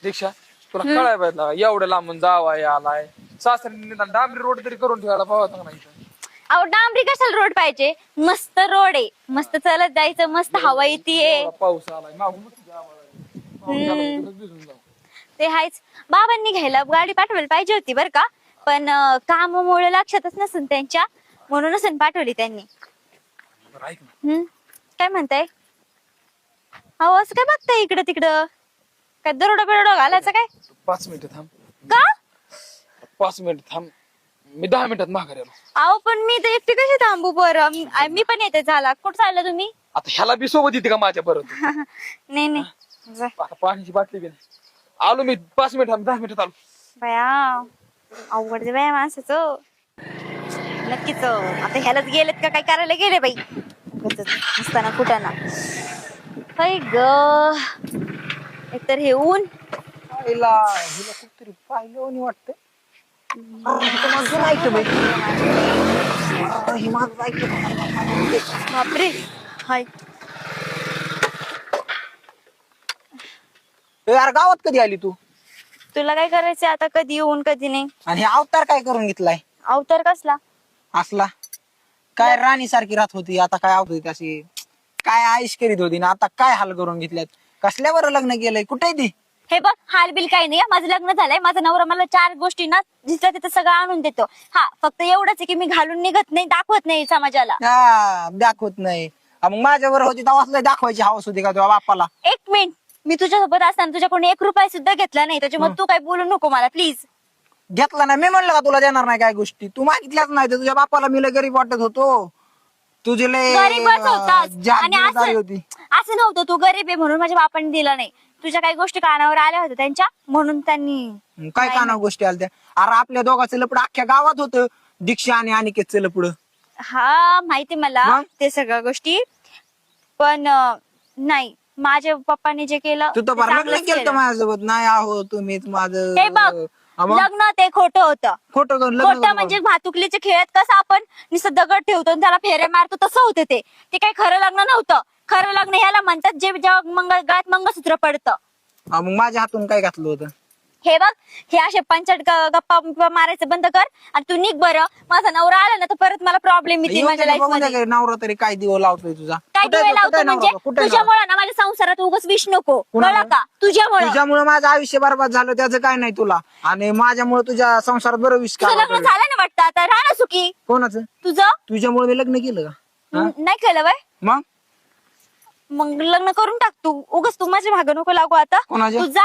दीक्षा तुला कळाय पाहिजे एवढं लांबून जावा यालाय सासऱ्याने निदान डांबरी रोड तरी करून ठेवायला पाहता का नाही अहो डांबरी कशाला रोड पाहिजे, मस्त रोड आहे, मस्त चालत जायचं, मस्त हवा येतीये. एवढा पाऊस आलाय मागून मस्त जावं लागेल. पाऊस आला की तिथंच भिजून जाऊ. ते हायच. बाबांनी घ्यायला गाडी पाठवायला पाहिजे होती बर का, पण कामामुळे लक्षातच नसेल त्यांच्या, म्हणूनच पाठवली त्यांनी. बरं ऐक ना काय म्हणताय? अहो असं काय बघताय इकडं तिकडं, काय दरोडा बिरोडा घालायचं काय? 5 मिनिटं थांब. का? 5 मिनिटं थांब, मी 10 मिनिटात माघार आलो. अहो पण मी तर एकटी कशी थांबू बरं, मी पण येते. झाला कुठं चालला तुम्ही? आता ह्याला बी सोबत येते का माझ्या परत? नाही नाही जा. आता पाण्याची बाटली बी नाही. आलो मी 5 मिनिट 10 मिनिटात आलो. बया अवघड बाया माणसाचं. नक्कीच आता ह्यालाच गेलेत का काय करायला गेले बाई, नसताना कुठाना. काय ग, एकतर हे ऊन. हिला कुठतरी पाहिलं वाटतं. बापरे. हाय यार गावात कधी आली तू? तुला काय करायचं आता, कधी येऊन कधी नाही. आणि हे अवतार काय करून घेतलाय अवतार कसला? असला काय राणी सारखी राहत होती, आता काय आवत होती अशी, काय आईश करीत होती ना, आता काय हाल करून घेतल्यात. कसल्यावर लग्न केलंय, कुठे ती? हे बघ हालबिल काही नाही, माझं लग्न झालंय. माझा नवरा मला 4 गोष्टी ना जिथं तिथं सगळं आणून देतो. हा फक्त एवढंच आहे की मी घालून निघत नाही, दाखवत नाही समाजाला. हा दाखवत नाही. मग माझ्यावर होती तेव्हा दाखवायची हवस होती का तुझ्या बापाला? 1 मिनिट, मी तुझ्यासोबत असताना तुझ्याकडून 1 रुपया सुद्धा घेतला नाही, त्याच्यामुळे तू काही बोलू नको मला प्लीज. घेतला नाही मी, म्हणलं का तुला देणार नाही काय गोष्टी? तू मागितल्याच नाही तर तुझ्या बापाला मी लय गरीब वाटत होतो. तुझे लय गरीबच होतास. आणि जागीरदारी होती. असं नव्हतं तू गरीब आहे म्हणून माझ्या बापाने दिला नाही. तुझ्या काही गोष्टी कानावर आल्या होत्या त्यांच्या, म्हणून त्यांनी. काय काना गोष्टी आल्या त्या? अरे आपल्या दोघांचं लपड अख्ख्या गावात होतं, दीक्षा आणि अनिकेतचं लपड. हा माहिती मला मग? ते सगळ्या गोष्टी, पण नाही माझ्या पप्पाने जे केलं तू ते तर फार लग्न चांगलंच केलं केलं. माझ्यासोबत. नाही आहो तुम्हीच माझं. हे बघ लग्न ते खोटं होतं. खोटं करून लग्न खोटं करून म्हणजे भातुकलीचे खेळत कसं आपण नुसतं दगड ठेवतो आणि त्याला फेरे मारतो तसं होतं ते. ते काही खरं लग्न नव्हतं. खरं लग्न ह्याला म्हणतात जे जेव्हा गळ्यात मंगळसूत्र पडतं. मग माझ्या हातून काय घातलं होतं? हे बघ हे असे पंचट गप्पा मारायचं बंद कर आणि तू निघ बरं. माझा नवरा आला ना तर परत मला प्रॉब्लेम येते येऊन माझ्या दे, लाईफ बघून मध्ये. दे काय नवरा तरी काय दिवं लावतोय तुझा. काय कुठे दिवे आहे तो? लावतो कुठे आहे म्हणजे नवरा? कुठे आहे नवरा? तुझ्यामुळे ना माझ्या संसारात उगाच विष नको, कुणामुळे? कळलं का? तुझ्यामुळे. तुझ्यामुळे माझं आयुष्य बरबाद झालं त्याचं काय नाही तुला, आणि माझ्यामुळे तुझ्या संसारात बरं विष तुझं लग्न झालं ना वाटतं आता, राहा ना सुखी. कोणाचं? तुझं तुझ्यामुळे मी लग्न केलं का? नाही केलं बाय, मग मग लग्न करून टाक तू. उगाच तू माझ्या मागं नको लागू आता. कोणाच्या? तू जा.